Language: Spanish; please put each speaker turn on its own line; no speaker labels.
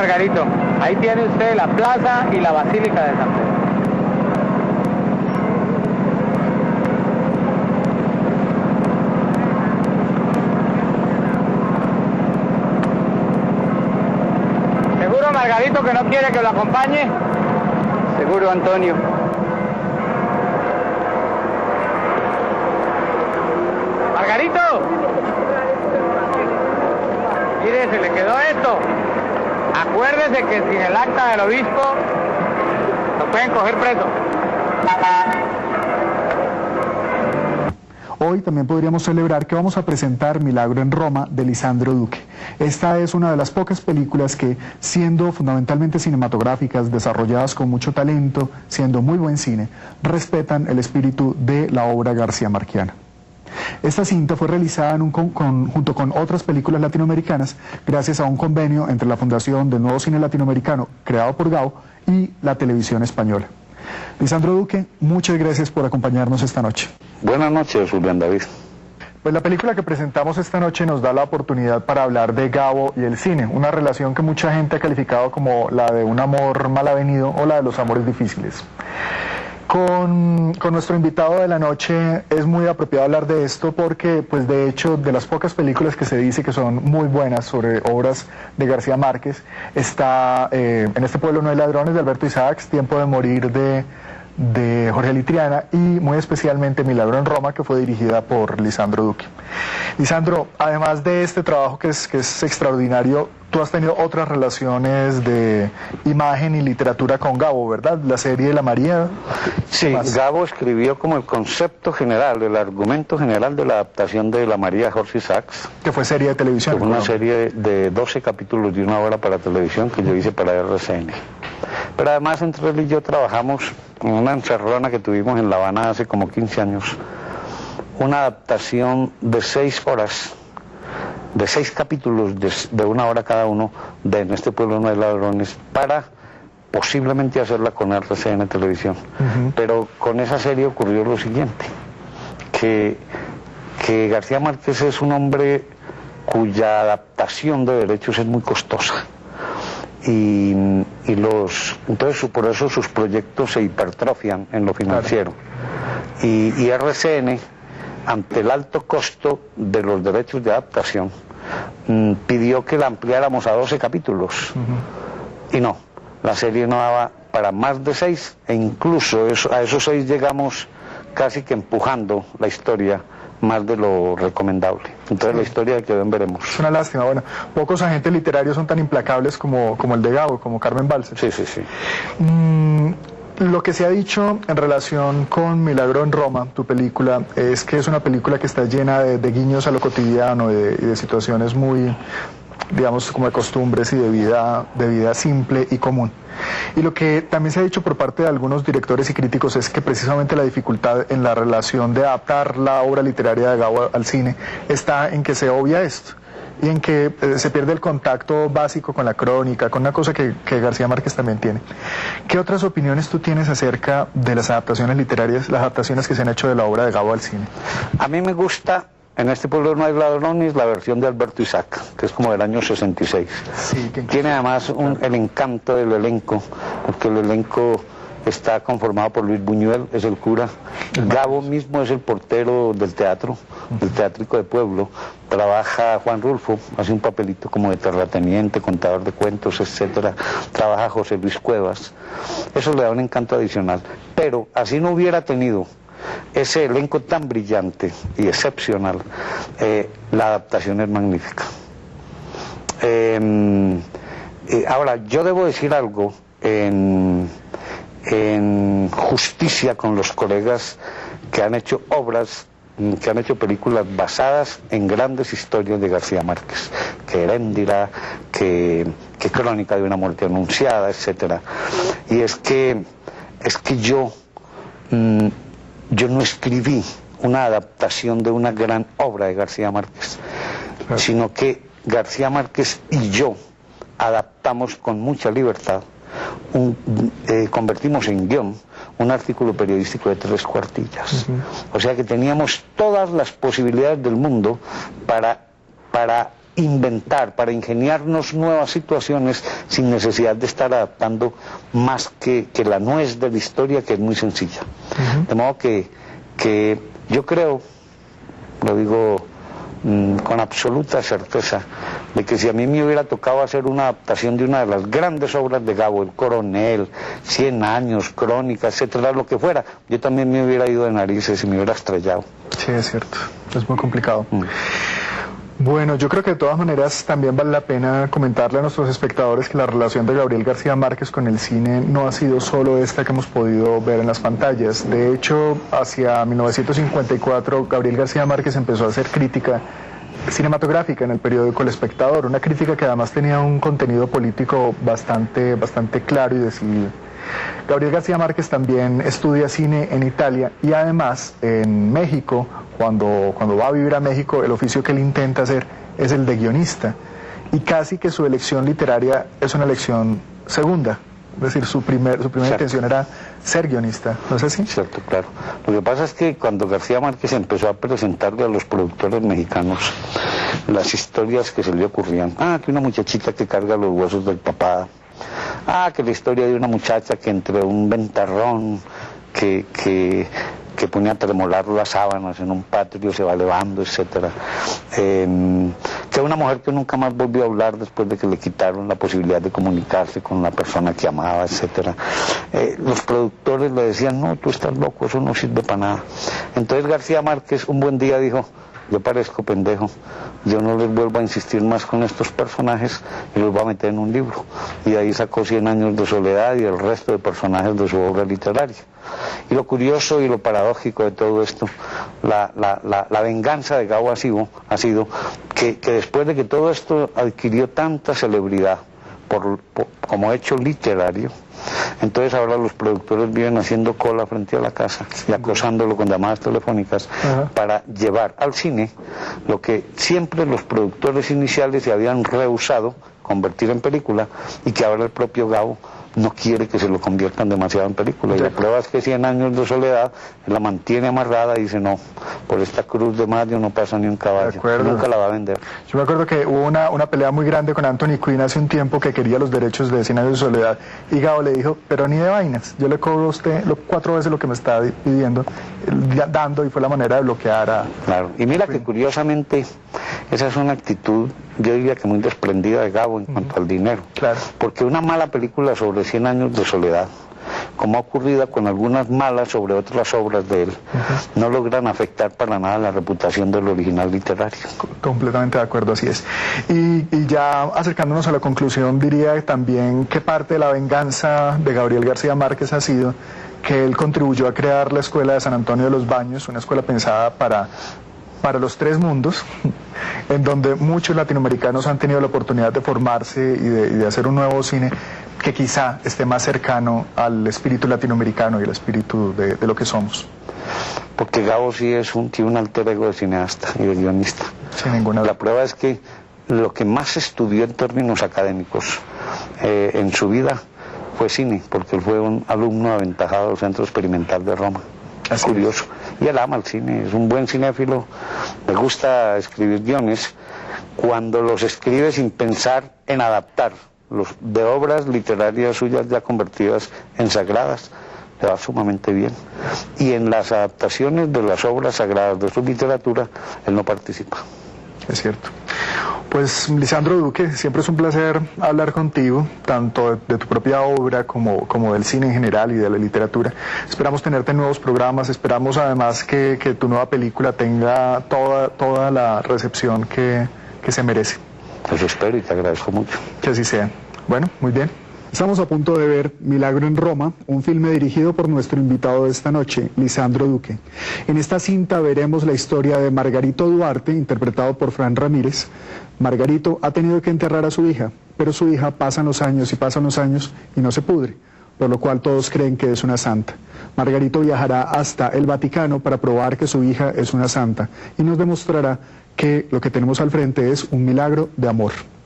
Margarito, ahí tiene usted la plaza y la Basílica de San Pedro. ¿Seguro, Margarito, que no quiere que lo acompañe?
Seguro, Antonio.
¡Margarito! Mire, se le quedó esto. Acuérdese que sin el acta del obispo lo pueden coger preso.
Hoy también podríamos celebrar que vamos a presentar Milagro en Roma de Lisandro Duque. Esta es una de las pocas películas que, siendo fundamentalmente cinematográficas, desarrolladas con mucho talento, siendo muy buen cine, respetan el espíritu de la obra garcía-marquiana. Esta cinta fue realizada junto con otras películas latinoamericanas gracias a un convenio entre la Fundación del Nuevo Cine Latinoamericano, creado por Gao, y la televisión española. Lisandro Duque, muchas gracias por acompañarnos esta noche.
Buenas noches, Julián David.
Pues la película que presentamos esta noche nos da la oportunidad para hablar de Gabo y el cine, una relación que mucha gente ha calificado como la de un amor mal avenido o la de los amores difíciles. Con nuestro invitado de la noche es muy apropiado hablar de esto porque, pues de hecho, de las pocas películas que se dice que son muy buenas sobre obras de García Márquez, está En este pueblo no hay ladrones, de Alberto Isaacs, Tiempo de morir de Jorge Litriana y muy especialmente Milagro en Roma, que fue dirigida por Lisandro Duque. Lisandro, además de este trabajo que es extraordinario, tú has tenido otras relaciones de imagen y literatura con Gabo, ¿verdad? La serie de La María.
Sí, Gabo escribió como el concepto general, el argumento general de la adaptación de La María de Jorge Isaacs.
Que fue serie de televisión.
Fue una serie de 12 capítulos de 1 hora para televisión que yo hice para RCN. Pero además entre él y yo trabajamos en una encerrona que tuvimos en La Habana hace como 15 años. Una adaptación de 6 horas, de 6 capítulos de 1 hora cada uno, de En este pueblo no hay ladrones, para posiblemente hacerla con RCN Televisión. Pero con esa serie ocurrió lo siguiente, que García Márquez es un hombre cuya adaptación de derechos es muy costosa. Entonces por eso sus proyectos se hipertrofian en lo financiero. Y RCN, ante el alto costo de los derechos de adaptación, pidió que la ampliáramos a 12 capítulos. Y no, la serie no daba para más de 6, e incluso a esos 6 llegamos casi que empujando la historia más de lo recomendable. Entonces la historia quedó en veremos.
Es una lástima. Bueno, pocos agentes literarios son tan implacables como el de Gabo, como Carmen Balcells.
Sí.
Lo que se ha dicho en relación con Milagro en Roma, tu película, es que es una película que está llena de guiños a lo cotidiano y de situaciones muy, digamos, como de costumbres y de vida simple y común. Y lo que también se ha dicho por parte de algunos directores y críticos es que precisamente la dificultad en la relación de adaptar la obra literaria de Gabo al cine está en que se obvia esto y en que se pierde el contacto básico con la crónica, con una cosa que García Márquez también tiene. ¿Qué otras opiniones tú tienes acerca de las adaptaciones literarias, las adaptaciones que se han hecho de la obra de Gabo al cine?
A mí me gusta En este pueblo no hay ladrones, la versión de Alberto Isaac, que es como del año 66.
Sí,
tiene además el encanto del elenco, porque el elenco está conformado por Luis Buñuel, es el cura. Gabo mismo es el portero del teatro, del teatrico de pueblo. Trabaja Juan Rulfo, hace un papelito como de terrateniente, contador de cuentos, etcétera. Trabaja José Luis Cuevas. Eso le da un encanto adicional. Pero así no hubiera tenido ese elenco tan brillante y excepcional, la adaptación es magnífica. Ahora, yo debo decir algo en justicia con los colegas que han hecho obras, que han hecho películas basadas en grandes historias de García Márquez, que Heréndira, que Crónica de una muerte anunciada, etcétera. Y es que yo no escribí una adaptación de una gran obra de García Márquez, sino que García Márquez y yo adaptamos con mucha libertad, convertimos en guión un artículo periodístico de 3 cuartillas. O sea que teníamos todas las posibilidades del mundo para inventar, para ingeniarnos nuevas situaciones sin necesidad de estar adaptando más que la nuez de la historia, que es muy sencilla. De modo que yo creo, lo digo con absoluta certeza, de que si a mí me hubiera tocado hacer una adaptación de una de las grandes obras de Gabo, El Coronel, 100 años, Crónica, etcétera, lo que fuera, yo también me hubiera ido de narices y me hubiera estrellado.
Sí, es cierto, es muy complicado. Bueno, yo creo que de todas maneras también vale la pena comentarle a nuestros espectadores que la relación de Gabriel García Márquez con el cine no ha sido solo esta que hemos podido ver en las pantallas. De hecho, hacia 1954, Gabriel García Márquez empezó a hacer crítica cinematográfica en el periódico El Espectador, una crítica que además tenía un contenido político bastante claro y decidido. Gabriel García Márquez también estudia cine en Italia y además en México, cuando va a vivir a México, el oficio que él intenta hacer es el de guionista, y casi que su elección literaria es una elección segunda, es decir, su primera intención era ser guionista, ¿no es así?
Cierto, claro. Lo que pasa es que cuando García Márquez empezó a presentarle a los productores mexicanos las historias que se le ocurrían, que una muchachita que carga los huesos del papá, que la historia de una muchacha que entre un ventarrón que ponía a tremolar las sábanas en un patio se va elevando, etcétera. Que una mujer que nunca más volvió a hablar después de que le quitaron la posibilidad de comunicarse con la persona que amaba, etcétera. Los productores le decían, no, tú estás loco, eso no sirve para nada. Entonces García Márquez un buen día dijo, yo parezco pendejo, yo no les vuelvo a insistir más con estos personajes y los voy a meter en un libro. Y ahí sacó 100 años de soledad y el resto de personajes de su obra literaria. Y lo curioso y lo paradójico de todo esto, la venganza de Gabo ha sido que después de que todo esto adquirió tanta celebridad como hecho literario, entonces ahora los productores viven haciendo cola frente a la casa y acosándolo con llamadas telefónicas para llevar al cine lo que siempre los productores iniciales se habían rehusado convertir en película y que ahora el propio Gabo no quiere que se lo conviertan demasiado en película. Y la prueba es que 100 años de soledad la mantiene amarrada y dice, no, por esta cruz de mayo no pasa ni un caballo, nunca la va a vender.
Yo me acuerdo que hubo una pelea muy grande con Anthony Quinn hace un tiempo que quería los derechos de 100 años de soledad y Gabo le dijo, pero ni de vainas, yo le cobro a usted 4 veces lo que me está pidiendo, dando, y fue la manera de bloquear a...
Claro, y mira que curiosamente esa es una actitud, yo diría que muy desprendida de Gabo en cuanto al dinero.
Claro.
Porque una mala película sobre 100 años de soledad, como ha ocurrido con algunas malas sobre otras obras de él, no logran afectar para nada la reputación del original literario.
Completamente de acuerdo, así es. Y ya acercándonos a la conclusión, diría también que parte de la venganza de Gabriel García Márquez ha sido que él contribuyó a crear la Escuela de San Antonio de los Baños, una escuela pensada para los 3 mundos, en donde muchos latinoamericanos han tenido la oportunidad de formarse y de hacer un nuevo cine que quizá esté más cercano al espíritu latinoamericano y al espíritu de lo que somos.
Porque Gabo sí tiene un alter ego de cineasta y de guionista.
Sin ninguna duda.
La prueba es que lo que más estudió en términos académicos en su vida fue cine, porque él fue un alumno aventajado del Centro Experimental de Roma. Es curioso. Y él ama el cine, es un buen cinéfilo, le gusta escribir guiones, cuando los escribe sin pensar en adaptar de obras literarias suyas ya convertidas en sagradas, le va sumamente bien. Y en las adaptaciones de las obras sagradas de su literatura, él no participa.
Es cierto. Pues Lisandro Duque, siempre es un placer hablar contigo, tanto de tu propia obra como del cine en general y de la literatura. Esperamos tenerte en nuevos programas, esperamos además que tu nueva película tenga toda la recepción que se merece.
Eso espero y te agradezco mucho.
Que así sea. Bueno, muy bien. Estamos a punto de ver Milagro en Roma, un filme dirigido por nuestro invitado de esta noche, Lisandro Duque. En esta cinta veremos la historia de Margarito Duarte, interpretado por Fran Ramírez. Margarito ha tenido que enterrar a su hija, pero su hija pasan los años y no se pudre, por lo cual todos creen que es una santa. Margarito viajará hasta el Vaticano para probar que su hija es una santa y nos demostrará que lo que tenemos al frente es un milagro de amor.